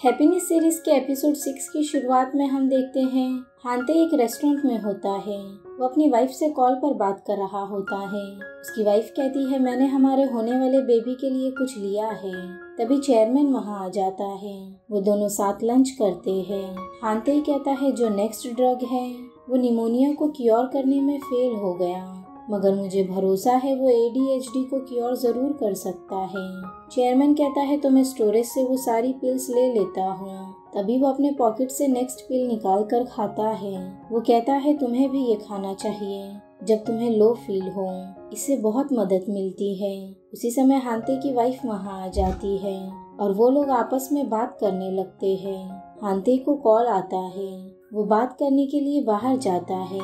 Happiness series के episode 6 की शुरुआत में हम देखते हैं हांते एक रेस्टोरेंट में होता है। वो अपनी वाइफ से कॉल पर बात कर रहा होता है। उसकी वाइफ कहती है मैंने हमारे होने वाले बेबी के लिए कुछ लिया है। तभी चेयरमैन वहाँ आ जाता है। वो दोनों साथ लंच करते हैं। हांते कहता है जो नेक्स्ट ड्रग है वो निमोनिया को क्योर करने में फेल हो गया, मगर मुझे भरोसा है वो ADHD को क्योर जरूर कर सकता है। चेयरमैन कहता है तो मैं स्टोरेज से वो सारी पिल्स ले लेता हूँ। तभी वो अपने पॉकेट से नेक्स्ट पिल निकाल कर खाता है। वो कहता है तुम्हें भी ये खाना चाहिए जब तुम्हें लो फील हो, इससे बहुत मदद मिलती है। उसी समय हांते की वाइफ वहाँ आ जाती है और वो लोग आपस में बात करने लगते हैं। हांते को कॉल आता है। वो बात करने के लिए बाहर जाता है।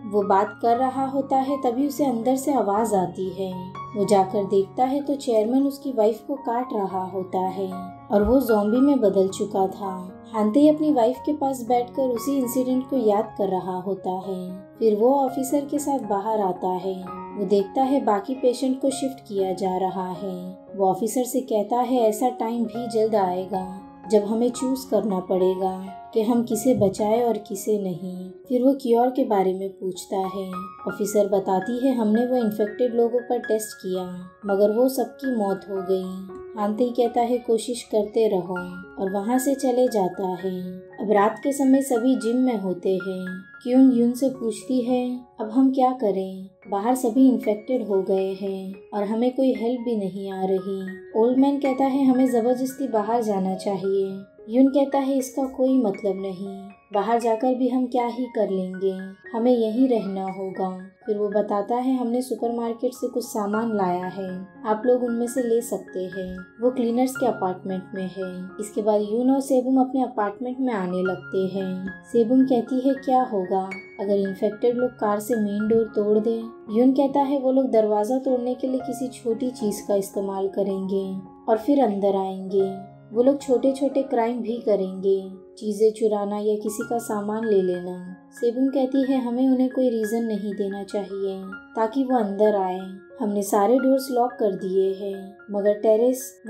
वो बात कर रहा होता है तभी उसे अंदर से आवाज आती है। वो जाकर देखता है तो चेयरमैन उसकी वाइफ को काट रहा होता है और वो ज़ॉम्बी में बदल चुका था। हांते अपनी वाइफ के पास बैठकर उसी इंसिडेंट को याद कर रहा होता है। फिर वो ऑफिसर के साथ बाहर आता है। वो देखता है बाकी पेशेंट को शिफ्ट किया जा रहा है। वो ऑफिसर से कहता है ऐसा टाइम भी जल्द आएगा जब हमें चूज करना पड़ेगा कि हम किसे बचाए और किसे नहीं। फिर वो क्योर के बारे में पूछता है। ऑफिसर बताती है हमने वो इन्फेक्टेड लोगों पर टेस्ट किया मगर वो सबकी मौत हो गई। हांते कहता है कोशिश करते रहो और वहाँ से चले जाता है। अब रात के समय सभी जिम में होते हैं। क्यूंग यून से पूछती है अब हम क्या करें, बाहर सभी इन्फेक्टेड हो गए हैं और हमें कोई हेल्प भी नहीं आ रही। ओल्ड मैन कहता है हमें जबरदस्ती बाहर जाना चाहिए। यून कहता है इसका कोई मतलब नहीं, बाहर जाकर भी हम क्या ही कर लेंगे, हमें यहीं रहना होगा। फिर वो बताता है हमने सुपरमार्केट से कुछ सामान लाया है, आप लोग उनमें से ले सकते हैं। वो क्लीनर्स के अपार्टमेंट में है। इसके बाद यून और सेबुम अपने अपार्टमेंट में आने लगते हैं। सेबुम कहती है क्या होगा अगर इन्फेक्टेड लोग कार से मेन डोर तोड़ दें। यून कहता है वो लोग दरवाजा तोड़ने के लिए किसी छोटी चीज का इस्तेमाल करेंगे और फिर अंदर आएंगे। वो लोग छोटे छोटे क्राइम भी करेंगे, चीजें चुराना या किसी का सामान ले लेना। सेबुम कहती है हमें उन्हें कोई रीजन नहीं देना चाहिए ताकि वो अंदर आए। हमने सारे डोर्स लॉक कर दिए हैं मगर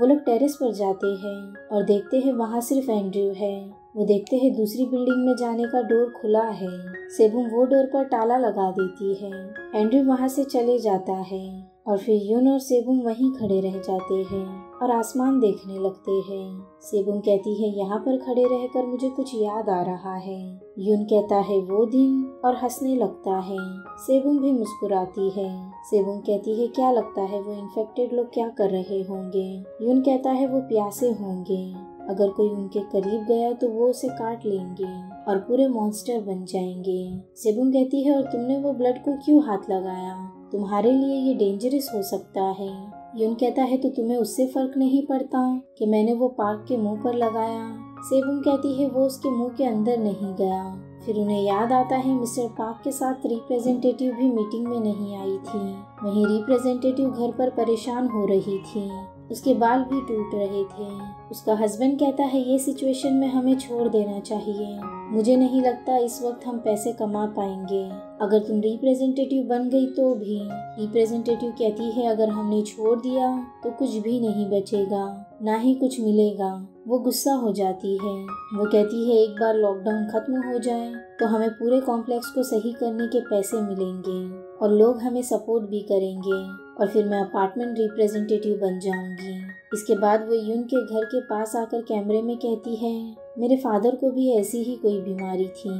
वो लोग टेरेस पर जाते हैं और देखते हैं वहाँ सिर्फ एंड्रयू है। वो देखते हैं दूसरी बिल्डिंग में जाने का डोर खुला है। सेबुम वो डोर पर ताला लगा देती है। एंड्रयू वहाँ से चले जाता है और फिर यून और सेबुम वहीं खड़े रह जाते हैं और आसमान देखने लगते हैं। सेबुम कहती है यहाँ पर खड़े रहकर मुझे कुछ याद आ रहा है। यून कहता है वो दिन और हंसने लगता है। सेबुम भी मुस्कुराती है। सेबुम कहती है क्या लगता है वो इन्फेक्टेड लोग क्या कर रहे होंगे। यून कहता है वो प्यासे होंगे, अगर कोई उनके करीब गया तो वो उसे काट लेंगे और पूरे मॉन्स्टर बन जाएंगे। सेबुम कहती है और तुमने वो ब्लड को क्यों हाथ लगाया, तुम्हारे लिए ये डेंजरस हो सकता है। यून कहता है तो तुम्हें उससे फर्क नहीं पड़ता कि मैंने वो पार्क के मुंह पर लगाया। सेबुम कहती है वो उसके मुंह के अंदर नहीं गया। फिर उन्हें याद आता है मिस्टर पार्क के साथ रिप्रेजेंटेटिव भी मीटिंग में नहीं आई थी। वहीं रिप्रेजेंटेटिव घर पर परेशान हो रही थी, उसके बाल भी टूट रहे थे। उसका हस्बैंड कहता है ये सिचुएशन में हमें छोड़ देना चाहिए, मुझे नहीं लगता इस वक्त हम पैसे कमा पाएंगे। अगर तुम रिप्रेजेंटेटिव बन गई तो भी। रिप्रेजेंटेटिव कहती है अगर हमने छोड़ दिया तो कुछ भी नहीं बचेगा, ना ही कुछ मिलेगा। वो गुस्सा हो जाती है। वो कहती है एक बार लॉकडाउन खत्म हो जाए तो हमें पूरे कॉम्प्लेक्स को सही करने के पैसे मिलेंगे और लोग हमें सपोर्ट भी करेंगे और फिर मैं अपार्टमेंट रिप्रेजेंटेटिव बन जाऊंगी। इसके बाद वो यून के घर के पास आकर कैमरे में कहती है मेरे फादर को भी ऐसी ही कोई बीमारी थी,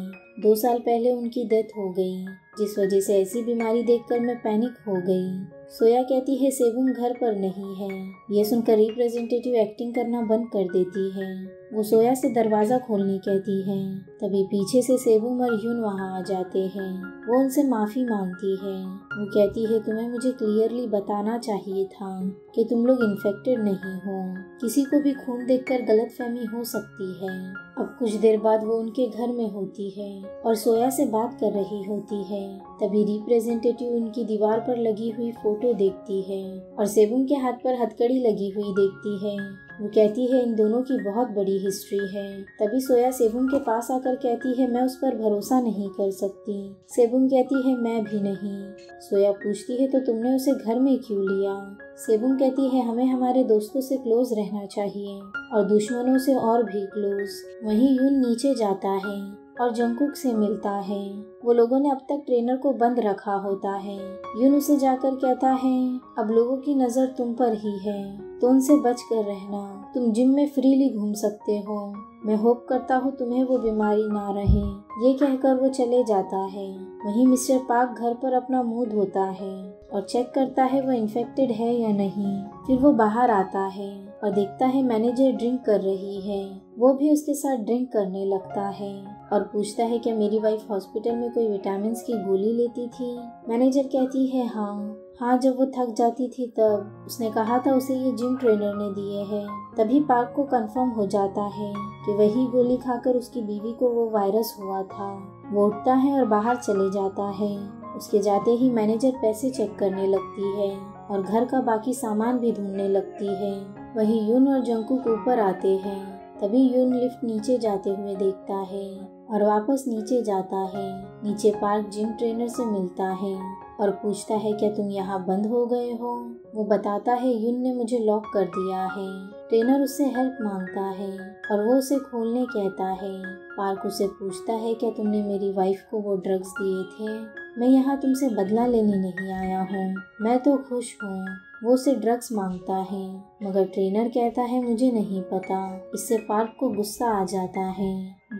2 साल पहले उनकी डेथ हो गई, जिस वजह से ऐसी बीमारी देखकर मैं पैनिक हो गई। सोया कहती है सेबुम घर पर नहीं है। ये सुनकर रिप्रेजेंटेटिव एक्टिंग करना बंद कर देती है। वो सोया से दरवाजा खोलने कहती है। तभी पीछे से सेबुम और यून वहाँ आ जाते हैं। वो उनसे माफी मांगती है। वो कहती है तुम्हें मुझे क्लियरली बताना चाहिए था कि तुम लोग इन्फेक्टेड नहीं हो, किसी को भी खून देखकर गलतफहमी हो सकती है। अब कुछ देर बाद वो उनके घर में होती है और सोया से बात कर रही होती है। है। तभी रिप्रेजेंटेटिव उनकी दीवार पर लगी हुई फोटो देखती है और सेबुम के हाथ पर हथकड़ी लगी हुई देखती है। वो कहती है इन दोनों की बहुत बड़ी हिस्ट्री है। तभी सोया सेबुम के पास आकर कहती है मैं उस पर भरोसा नहीं कर सकती। सेबुम कहती है मैं भी नहीं। सोया पूछती है तो तुमने उसे घर में क्यों लिया? सेबुम कहती है हमें हमारे दोस्तों से क्लोज रहना चाहिए और दुश्मनों से और भी क्लोज। वहीं यून नीचे जाता है और जंगकुक से मिलता है। वो लोगों ने अब तक ट्रेनर को बंद रखा होता है। यून उसे जाकर कहता है अब लोगों की नजर तुम पर ही है तो उनसे बच कर रहना। तुम जिम में फ्रीली घूम सकते हो। मैं होप करता हूँ तुम्हें वो बीमारी ना रहे। ये कहकर वो चले जाता है। वहीं मिस्टर पार्क घर पर अपना मुंह धोता है और चेक करता है वो इन्फेक्टेड है या नहीं। फिर वो बाहर आता है और देखता है मैनेजर ड्रिंक कर रही है। वो भी उसके साथ ड्रिंक करने लगता है और पूछता है क्या मेरी वाइफ हॉस्पिटल में कोई विटामिन की गोली लेती थी? मैनेजर कहती है हाँ जब वो थक जाती थी तब। उसने कहा था उसे ये जिम ट्रेनर ने दिए हैं। तभी पार्क को कंफर्म हो जाता है कि वही गोली खाकर उसकी बीवी को वो वायरस हुआ था। वो उठता है और बाहर चले जाता है। उसके जाते ही मैनेजर पैसे चेक करने लगती है और घर का बाकी सामान भी ढूंढने लगती है। वहीं यून और जंगकुक ऊपर आते हैं। तभी यून लिफ्ट नीचे जाते हुए देखता है और वापस नीचे जाता है। नीचे पार्क जिम ट्रेनर से मिलता है और पूछता है क्या तुम यहाँ बंद हो गए हो? वो बताता है यून ने मुझे लॉक कर दिया है। ट्रेनर उससे हेल्प मांगता है और वो उसे खोलने कहता है। पार्क उसे पूछता है क्या तुमने मेरी वाइफ को वो ड्रग्स दिए थे? मैं यहाँ तुमसे बदला लेने नहीं आया हूँ, मैं तो खुश हूँ। वो उसे ड्रग्स मांगता है मगर ट्रेनर कहता है मुझे नहीं पता। इससे पार्क को गुस्सा आ जाता है।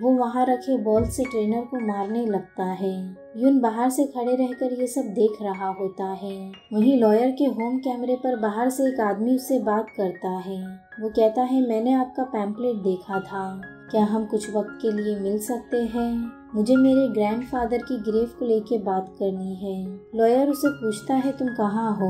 वो वहाँ रखे बॉल से ट्रेनर को मारने लगता है। यून बाहर से खड़े रहकर ये सब देख रहा होता है। वहीं लॉयर के होम कैमरे पर बाहर से एक आदमी उससे बात करता है। वो कहता है मैंने आपका पैम्पलेट देखा था, क्या हम कुछ वक्त के लिए मिल सकते हैं? मुझे मेरे ग्रैंडफादर की ग्रेव को लेके बात करनी है। लॉयर उसे पूछता है तुम कहाँ हो?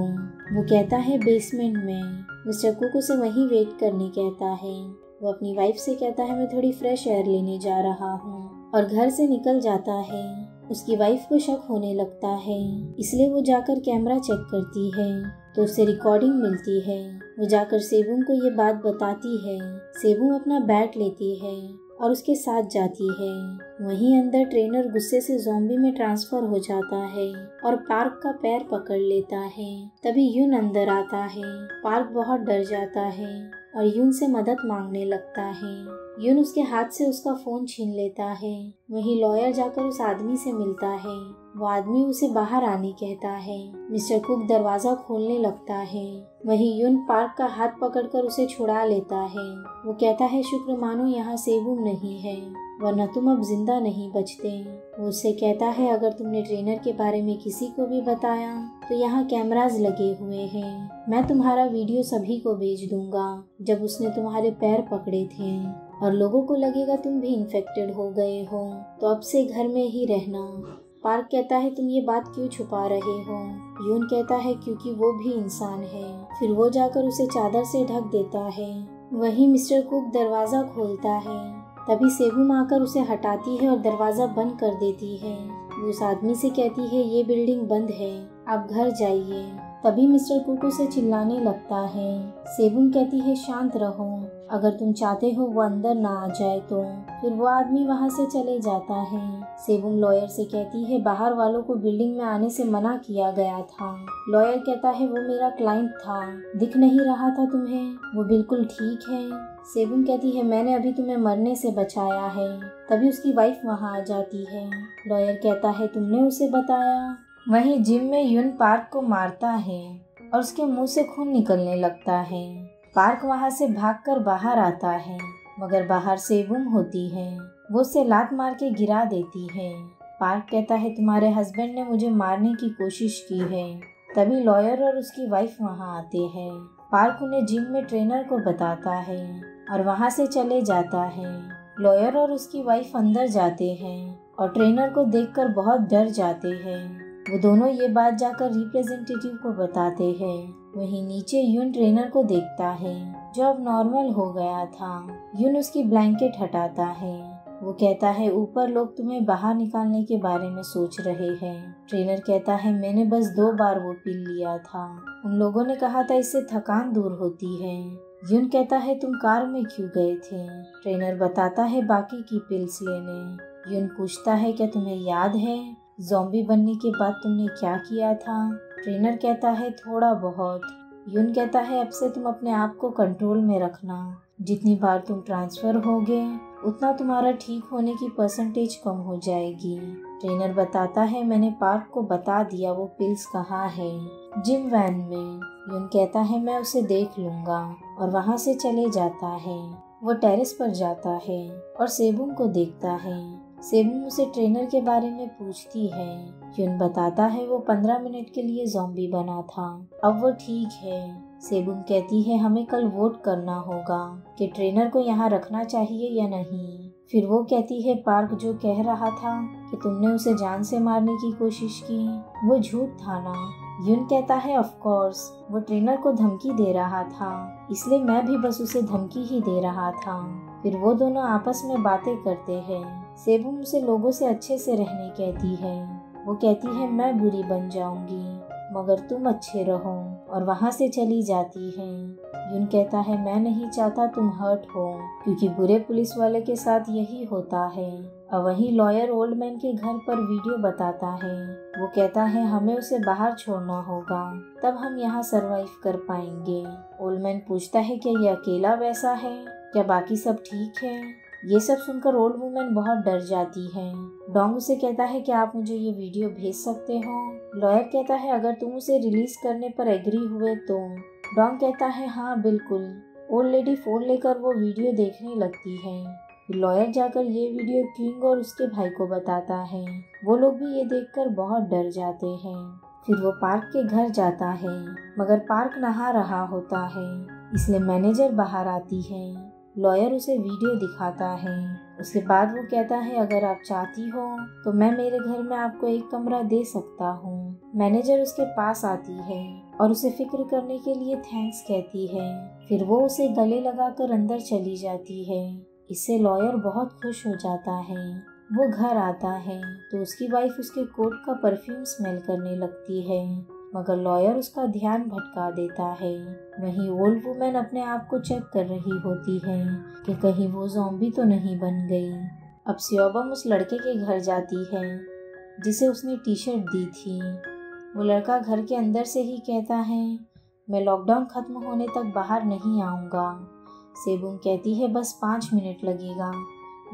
वो कहता है बेसमेंट में। मिस्टर कुक उसे वहीं वेट करने कहता है। वो अपनी वाइफ से कहता है मैं थोड़ी फ्रेश एयर लेने जा रहा हूँ और घर से निकल जाता है। उसकी वाइफ को शक होने लगता है, इसलिए वो जाकर कैमरा चेक करती है तो उसे रिकॉर्डिंग मिलती है। वो जाकर सेबुम को ये बात बताती है। सेबुम अपना बैट लेती है और उसके साथ जाती है। वहीं अंदर ट्रेनर गुस्से से ज़ॉम्बी में ट्रांसफर हो जाता है और पार्क का पैर पकड़ लेता है। तभी यून अंदर आता है। पार्क बहुत डर जाता है और यून से मदद मांगने लगता है। यून उसके हाथ से उसका फोन छीन लेता है। वहीं लॉयर जाकर उस आदमी से मिलता है। वो आदमी उसे बाहर आने कहता है। मिस्टर कुक दरवाजा खोलने लगता है। वहीं यून पार्क का हाथ पकड़कर उसे छुड़ा लेता है। वो कहता है शुक्र मानो यहाँ सेबुम नहीं है, वरना तुम अब जिंदा नहीं बचते। वो उससे कहता है अगर तुमने ट्रेनर के बारे में किसी को भी बताया तो यहाँ कैमरास लगे हुए हैं। मैं तुम्हारा वीडियो सभी को भेज दूंगा जब उसने तुम्हारे पैर पकड़े थे और लोगों को लगेगा तुम भी इन्फेक्टेड हो गए हो, तो अब से घर में ही रहना। पार्क कहता है तुम ये बात क्यों छुपा रहे हो? यून कहता है क्योंकि वो भी इंसान है। फिर वो जाकर उसे चादर से ढक देता है। वहीं मिस्टर कुक दरवाजा खोलता है। तभी सेबुम आकर उसे हटाती है और दरवाजा बंद कर देती है। वो उस आदमी से कहती है ये बिल्डिंग बंद है, आप घर जाइए। तभी मिस्टर कुक उसे चिल्लाने लगता है। सेबुम कहती है शांत रहो, अगर तुम चाहते हो वो अंदर ना आ जाए तो। फिर वो आदमी वहाँ से चले जाता है। सेबुम लॉयर से कहती है बाहर वालों को बिल्डिंग में आने से मना किया गया था। लॉयर कहता है वो मेरा क्लाइंट था, दिख नहीं रहा था तुम्हें? वो बिल्कुल ठीक है। सेबुम कहती है मैंने अभी तुम्हें मरने से बचाया है। तभी उसकी वाइफ वहाँ आ जाती है। लॉयर कहता है तुमने उसे बताया? वहीं जिम में यून पार्क को मारता है और उसके मुंह से खून निकलने लगता है। पार्क वहाँ से भागकर बाहर आता है मगर बाहर सेबुम होती है। वो उसे लात मार के गिरा देती है। पार्क कहता है तुम्हारे हस्बैंड ने मुझे मारने की कोशिश की है। तभी लॉयर और उसकी वाइफ वहाँ आते हैं। पार्क उन्हें जिम में ट्रेनर को बताता है और वहाँ से चले जाता है। लॉयर और उसकी वाइफ अंदर जाते हैं और ट्रेनर को देखकर बहुत डर जाते हैं। वो दोनों ये बात जाकर रिप्रेजेंटेटिव को बताते हैं। वहीं नीचे यून ट्रेनर को देखता है जो अब नॉर्मल हो गया था। यून उसकी ब्लैंकेट हटाता है वो कहता है ऊपर लोग तुम्हें बाहर निकालने के बारे में सोच रहे हैं। ट्रेनर कहता है मैंने बस 2 बार वो पिल लिया था। उन लोगों ने कहा था इससे थकान दूर होती है। यून कहता है तुम कार में क्यों गए थे? ट्रेनर बताता है बाकी की पिल्स लेने। यून पूछता है क्या तुम्हें याद है ज़ॉम्बी बनने के बाद तुमने क्या किया था? ट्रेनर कहता है थोड़ा बहुत। यून कहता है अब से तुम अपने आप को कंट्रोल में रखना। जितनी बार तुम ट्रांसफर होगे उतना तुम्हारा ठीक होने की परसेंटेज कम हो जाएगी। ट्रेनर बताता है मैंने पार्क को बता दिया वो पिल्स कहाँ है, जिम वैन में। यून कहता है मैं उसे देख लूंगा और वहाँ से चले जाता है। वो टेरेस पर जाता है और सेबुम को देखता है। सेबुम उसे ट्रेनर के बारे में पूछती है। यून बताता है वो 15 मिनट के लिए ज़ॉम्बी बना था, अब वो ठीक है। सेबुम कहती है हमें कल वोट करना होगा कि ट्रेनर को यहाँ रखना चाहिए या नहीं। फिर वो कहती है पार्क जो कह रहा था कि तुमने उसे जान से मारने की कोशिश की वो झूठ था ना? यून कहता है ऑफ कोर्स वो ट्रेनर को धमकी दे रहा था, इसलिए मैं भी बस उसे धमकी ही दे रहा था। फिर वो दोनों आपस में बातें करते हैं। सेबुम उसे लोगों से अच्छे से रहने कहती है। वो कहती है मैं बुरी बन जाऊंगी मगर तुम अच्छे रहो और वहाँ से चली जाती है। यून कहता है मैं नहीं चाहता तुम हर्ट हो क्योंकि बुरे पुलिस वाले के साथ यही होता है। अब वहीं लॉयर ओल्ड मैन के घर पर वीडियो बताता है। वो कहता है हमें उसे बाहर छोड़ना होगा तब हम यहाँ सरवाइव कर पाएंगे। ओल्ड मैन पूछता है क्या ये अकेला वैसा है, क्या बाकी सब ठीक है? ये सब सुनकर ओल्ड वुमेन बहुत डर जाती है। डोंग उसे कहता है कि आप मुझे ये वीडियो भेज सकते हो? लॉयर कहता है अगर तुम उसे रिलीज करने पर एग्री हुए तो। डोंग कहता है हाँ बिल्कुल। ओल्ड लेडी फोन लेकर वो वीडियो देखने लगती है। लॉयर जाकर ये वीडियो किंग और उसके भाई को बताता है। वो लोग भी ये देखकर बहुत डर जाते हैं। फिर वो पार्क के घर जाता है मगर पार्क नहा रहा होता है, इसलिए मैनेजर बाहर आती है। लॉयर उसे वीडियो दिखाता है। उसके बाद वो कहता है अगर आप चाहती हो तो मैं मेरे घर में आपको एक कमरा दे सकता हूँ। मैनेजर उसके पास आती है और उसे फिक्र करने के लिए थैंक्स कहती है। फिर वो उसे गले लगाकर अंदर चली जाती है। इससे लॉयर बहुत खुश हो जाता है। वो घर आता है तो उसकी वाइफ उसके कोट का परफ्यूम स्मेल करने लगती है मगर लॉयर उसका ध्यान भटका देता है। वहीं ओल्ड वुमेन अपने आप को चेक कर रही होती है कि कहीं वो ज़ॉम्बी तो नहीं बन गई। अब स्योबम उस लड़के के घर जाती है जिसे उसने टी शर्ट दी थी। वो लड़का घर के अंदर से ही कहता है मैं लॉकडाउन खत्म होने तक बाहर नहीं आऊँगा। सेबुम कहती है बस 5 मिनट लगेगा,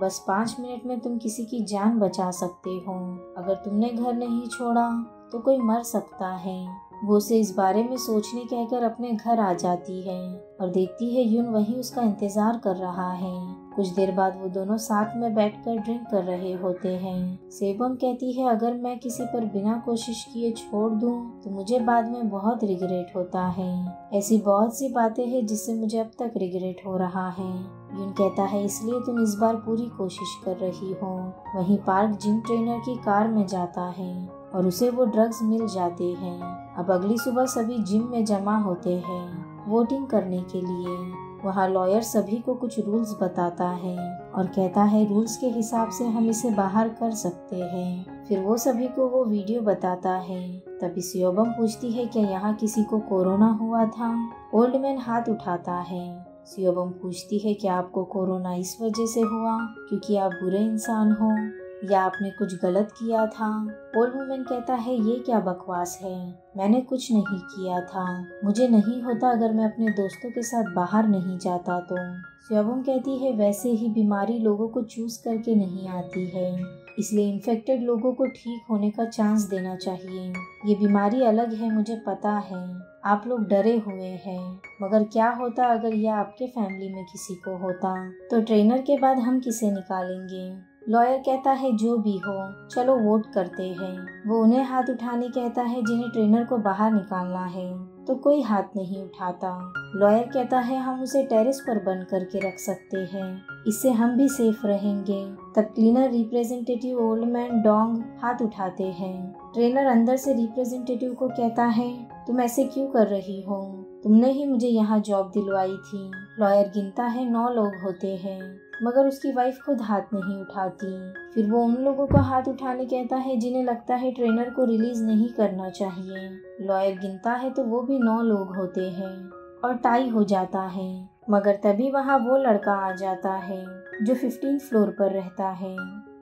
बस 5 मिनट में तुम किसी की जान बचा सकते हो। अगर तुमने घर नहीं छोड़ा तो कोई मर सकता है। वो उसे इस बारे में सोचने कहकर अपने घर आ जाती है और देखती है यून वहीं उसका इंतजार कर रहा है। कुछ देर बाद वो दोनों साथ में बैठकर ड्रिंक कर रहे होते हैं। सेबम कहती है अगर मैं किसी पर बिना कोशिश किए छोड़ दूं तो मुझे बाद में बहुत रिग्रेट होता है। ऐसी बहुत सी बातें हैं जिससे मुझे अब तक रिग्रेट हो रहा है। यून कहता है इसलिए तुम इस बार पूरी कोशिश कर रही हो। वहीं पार्क जिम ट्रेनर की कार में जाता है और उसे वो ड्रग्स मिल जाते हैं। अब अगली सुबह सभी जिम में जमा होते हैं वोटिंग करने के लिए। वहाँ लॉयर सभी को कुछ रूल्स बताता है और कहता है रूल्स के हिसाब से हम इसे बाहर कर सकते हैं। फिर वो सभी को वो वीडियो बताता है। तभी स्योबम पूछती है क्या यहाँ किसी को कोरोना हुआ था? ओल्ड मैन हाथ उठाता है। स्योबम पूछती है क्या आपको कोरोना इस वजह से हुआ क्योंकि आप बुरे इंसान हो या आपने कुछ गलत किया था? ओल्ड वुमेन कहता है ये क्या बकवास है, मैंने कुछ नहीं किया था, मुझे नहीं होता अगर मैं अपने दोस्तों के साथ बाहर नहीं जाता तो। स्योबम कहती है वैसे ही बीमारी लोगों को चूज करके नहीं आती है, इसलिए इन्फेक्टेड लोगों को ठीक होने का चांस देना चाहिए। ये बीमारी अलग है मुझे पता है, आप लोग डरे हुए हैं, मगर क्या होता अगर यह आपके फैमिली में किसी को होता? तो ट्रेनर के बाद हम किसे निकालेंगे? लॉयर कहता है जो भी हो चलो वोट करते हैं। वो उन्हें हाथ उठाने कहता है जिन्हें ट्रेनर को बाहर निकालना है, तो कोई हाथ नहीं उठाता। लॉयर कहता है हम उसे टेरेस पर बंद करके रख सकते हैं, इससे हम भी सेफ रहेंगे। तब cleaner representative old man Dong हाथ उठाते हैं। ट्रेनर अंदर से रिप्रेजेंटेटिव को कहता है तुम ऐसे क्यों कर रही हो, तुमने ही मुझे यहाँ जॉब दिलवाई थी। लॉयर गिनता है 9 लोग होते हैं। मगर उसकी वाइफ खुद हाथ नहीं उठाती। फिर वो उन लोगों को हाथ उठाने कहता है जिन्हें लगता है ट्रेनर को रिलीज नहीं करना चाहिए। लॉयर गिनता है तो वो भी 9 लोग होते हैं और टाई हो जाता है। मगर तभी वहाँ वो लड़का आ जाता है जो 15th फ्लोर पर रहता है।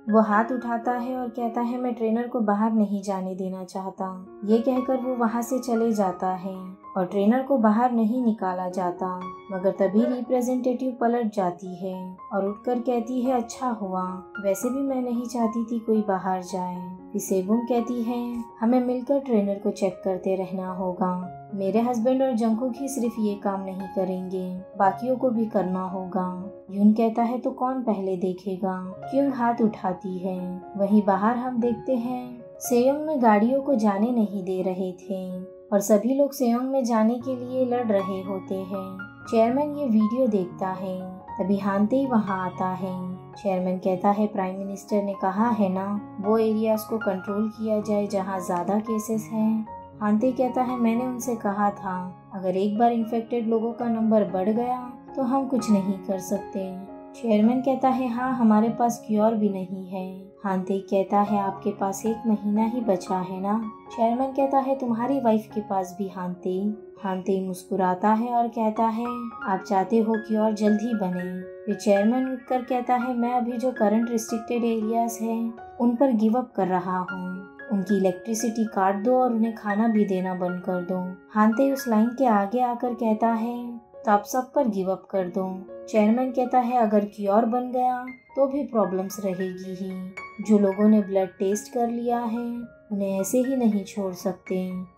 वो हाथ उठाता है और कहता है मैं ट्रेनर को बाहर नहीं जाने देना चाहता। ये कहकर वो वहाँ से चले जाता है और ट्रेनर को बाहर नहीं निकाला जाता। मगर तभी रिप्रेजेंटेटिव पलट जाती है और उठकर कहती है अच्छा हुआ, वैसे भी मैं नहीं चाहती थी कोई बाहर जाए। फिर सेबुम कहती है हमें मिलकर ट्रेनर को चेक करते रहना होगा। मेरे हस्बैंड और जंकुक ही सिर्फ ये काम नहीं करेंगे, बाकियों को भी करना होगा। यून कहता है तो कौन पहले देखेगा। क्यों हाथ उठाती है। वहीं बाहर हम देखते हैं सेयोंग में गाड़ियों को जाने नहीं दे रहे थे और सभी लोग सेयोंग में जाने के लिए लड़ रहे होते हैं। चेयरमैन ये वीडियो देखता है, तभी हानते ही वहाँ आता है। चेयरमैन कहता है प्राइम मिनिस्टर ने कहा है ना वो एरियाज को कंट्रोल किया जाए जहाँ ज्यादा केसेस हैं। हानते कहता है मैंने उनसे कहा था अगर एक बार इन्फेक्टेड लोगों का नंबर बढ़ गया तो हम कुछ नहीं कर सकते। चेयरमैन कहता है हाँ हमारे पास क्योर भी नहीं है। हानते कहता है आपके पास 1 महीना ही बचा है ना। चेयरमैन कहता है तुम्हारी वाइफ के पास भी। हानते मुस्कुराता है और कहता है आप चाहते हो क्योर जल्द ही बने। फिर चेयरमैन उठकर कहता है मैं अभी जो करंट रिस्ट्रिक्टेड एरियाज हैं उन पर गिव अप कर रहा हूँ। उनकी इलेक्ट्रिसिटी काट दो और उन्हें खाना भी देना बंद कर दो। हानते उस लाइन के आगे आकर कहता है तो आप सब पर गिव अप कर दो। चेयरमैन कहता है अगर क्योर बन गया तो भी प्रॉब्लम्स रहेगी ही। जो लोगों ने ब्लड टेस्ट कर लिया है उन्हें ऐसे ही नहीं छोड़ सकते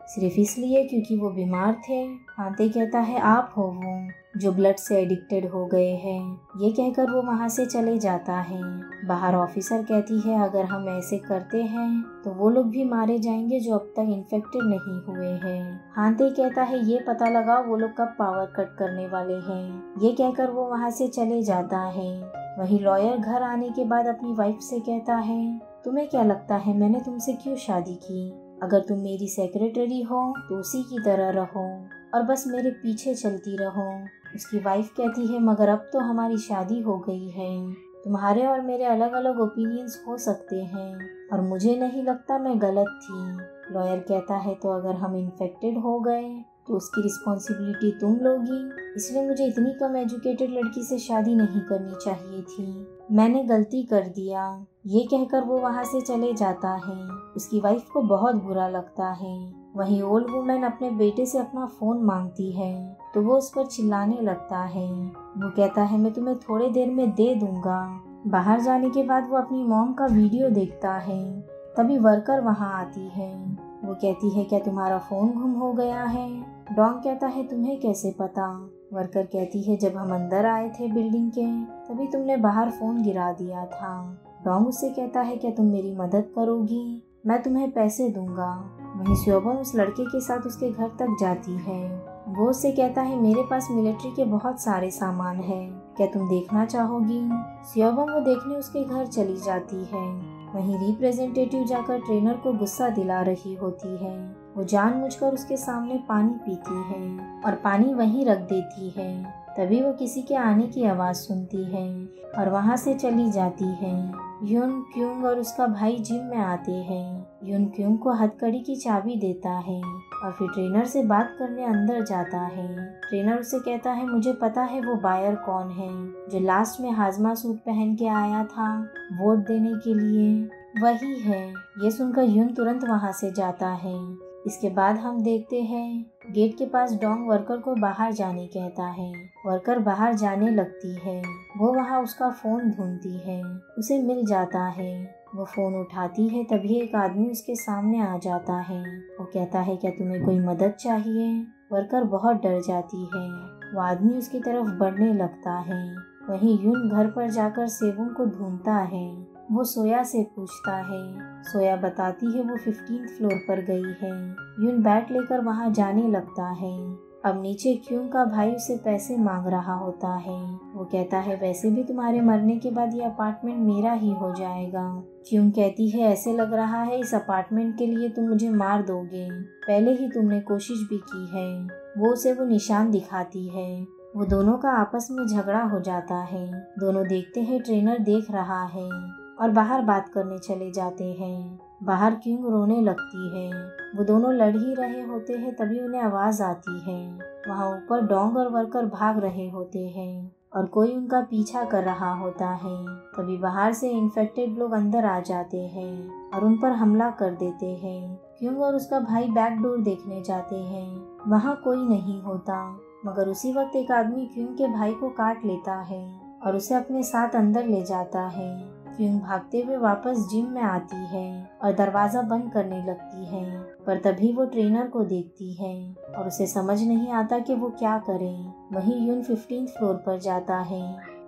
सिर्फ इसलिए क्योंकि वो बीमार थे। हानते कहता है आप हो वो जो ब्लड से एडिक्टेड हो गए हैं। ये कहकर वो वहाँ से चले जाता है। बाहर ऑफिसर कहती है अगर हम ऐसे करते हैं तो वो लोग भी मारे जाएंगे जो अब तक इन्फेक्टेड नहीं हुए हैं। हानते कहता है ये पता लगा वो लोग कब पावर कट करने वाले हैं। ये कहकर वो वहाँ से चले जाता है। वही लॉयर घर आने के बाद अपनी वाइफ से कहता है तुम्हें क्या लगता है मैंने तुमसे क्यों शादी की। अगर तुम मेरी सेक्रेटरी हो तो उसी की तरह रहो और बस मेरे पीछे चलती रहो। उसकी वाइफ कहती है मगर अब तो हमारी शादी हो गई है, तुम्हारे और मेरे अलग अलग ओपिनियंस हो सकते हैं और मुझे नहीं लगता मैं गलत थी। लॉयर कहता है तो अगर हम इन्फेक्टेड हो गए तो उसकी रिस्पॉन्सिबिलिटी तुम लोगी, इसलिए मुझे इतनी कम एजुकेटेड लड़की से शादी नहीं करनी चाहिए थी। मैंने गलती कर दिया। ये कहकर वो वहाँ से चले जाता है। उसकी वाइफ को बहुत बुरा लगता है। वहीं ओल्ड वुमेन अपने बेटे से अपना फोन मांगती है तो वो उस पर चिल्लाने लगता है। वो कहता है मैं तुम्हें थोड़ी देर में दे दूंगा। बाहर जाने के बाद वो अपनी मॉम का वीडियो देखता है। तभी वर्कर वहाँ आती है। वो कहती है क्या तुम्हारा फोन गुम हो गया है। डॉन्ग कहता है तुम्हें कैसे पता। वर्कर कहती है जब हम अंदर आए थे बिल्डिंग के तभी तुमने बाहर फोन गिरा दिया था। डॉन्ग उससे कहता है क्या तुम मेरी मदद करोगी, मैं तुम्हें पैसे दूंगा। वहीं स्योबम उस लड़के के साथ उसके घर तक जाती है। वो उससे कहता है मेरे पास मिलिट्री के बहुत सारे सामान है, क्या तुम देखना चाहोगी। स्योबम वो देखने उसके घर चली जाती है। वहीं रिप्रेजेंटेटिव जाकर ट्रेनर को गुस्सा दिला रही होती है। वो जानबूझकर उसके सामने पानी पीती है और पानी वहीं रख देती है। तभी वो किसी के आने की आवाज सुनती है और वहाँ से चली जाती है। यून क्यूंग और उसका भाई जिम में आते हैं। यून क्यूंग को हथकड़ी की चाबी देता है और फिर ट्रेनर से बात करने अंदर जाता है। ट्रेनर उसे कहता है मुझे पता है वो बायर कौन है जो लास्ट में हाजमा सूट पहन के आया था वोट देने के लिए, वही है। ये सुनकर यून तुरंत वहाँ से जाता है। इसके बाद हम देखते हैं गेट के पास डॉन्ग वर्कर को बाहर जाने कहता है। वर्कर बाहर जाने लगती है। वो वहाँ उसका फोन ढूंढती है, उसे मिल जाता है। वो फोन उठाती है तभी एक आदमी उसके सामने आ जाता है। वो कहता है क्या तुम्हें कोई मदद चाहिए। वर्कर बहुत डर जाती है। वो आदमी उसकी तरफ बढ़ने लगता है। वहीं यून घर पर जाकर सेबुम को ढूंढता है। वो सोया से पूछता है। सोया बताती है वो 15th फ्लोर पर गई है। यून बैट लेकर वहाँ जाने लगता है। अब नीचे क्यूंग का भाई उसे पैसे मांग रहा होता है। वो कहता है वैसे भी तुम्हारे मरने के बाद ये अपार्टमेंट मेरा ही हो जाएगा। क्यूंग कहती है ऐसे लग रहा है इस अपार्टमेंट के लिए तुम मुझे मार दोगे, पहले ही तुमने कोशिश भी की है। वो उसे वो निशान दिखाती है। वो दोनों का आपस में झगड़ा हो जाता है। दोनों देखते हैं ट्रेनर देख रहा है और बाहर बात करने चले जाते हैं। बाहर क्यूंग रोने लगती है। वो दोनों लड़ ही रहे होते हैं तभी उन्हें आवाज आती है। वहाँ ऊपर डोंग और वर्कर भाग रहे होते हैं और कोई उनका पीछा कर रहा होता है। तभी बाहर से इन्फेक्टेड लोग अंदर आ जाते हैं और उन पर हमला कर देते हैं। क्यूंग और उसका भाई बैक डोर देखने जाते हैं। वहाँ कोई नहीं होता, मगर उसी वक्त एक आदमी क्यूंग के भाई को काट लेता है और उसे अपने साथ अंदर ले जाता है। क्यूंग भागते हुए वापस जिम में आती है और दरवाजा बंद करने लगती है, पर तभी वो ट्रेनर को देखती है और उसे समझ नहीं आता कि वो क्या करे। वहीं यून 15th फ्लोर पर जाता है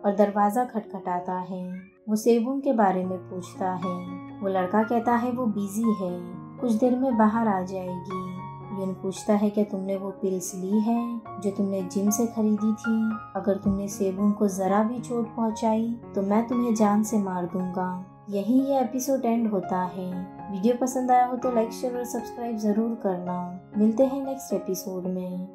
और दरवाजा खटखटाता है। वो सेबुम के बारे में पूछता है। वो लड़का कहता है वो बिजी है, कुछ देर में बाहर आ जाएगी। यून पूछता है कि तुमने वो पिल्स ली है जो तुमने जिम से खरीदी थी? अगर तुमने सेबुम को जरा भी चोट पहुंचाई तो मैं तुम्हें जान से मार दूंगा। यही ये एपिसोड एंड होता है। वीडियो पसंद आया हो तो लाइक शेयर और सब्सक्राइब जरूर करना। मिलते हैं नेक्स्ट एपिसोड में।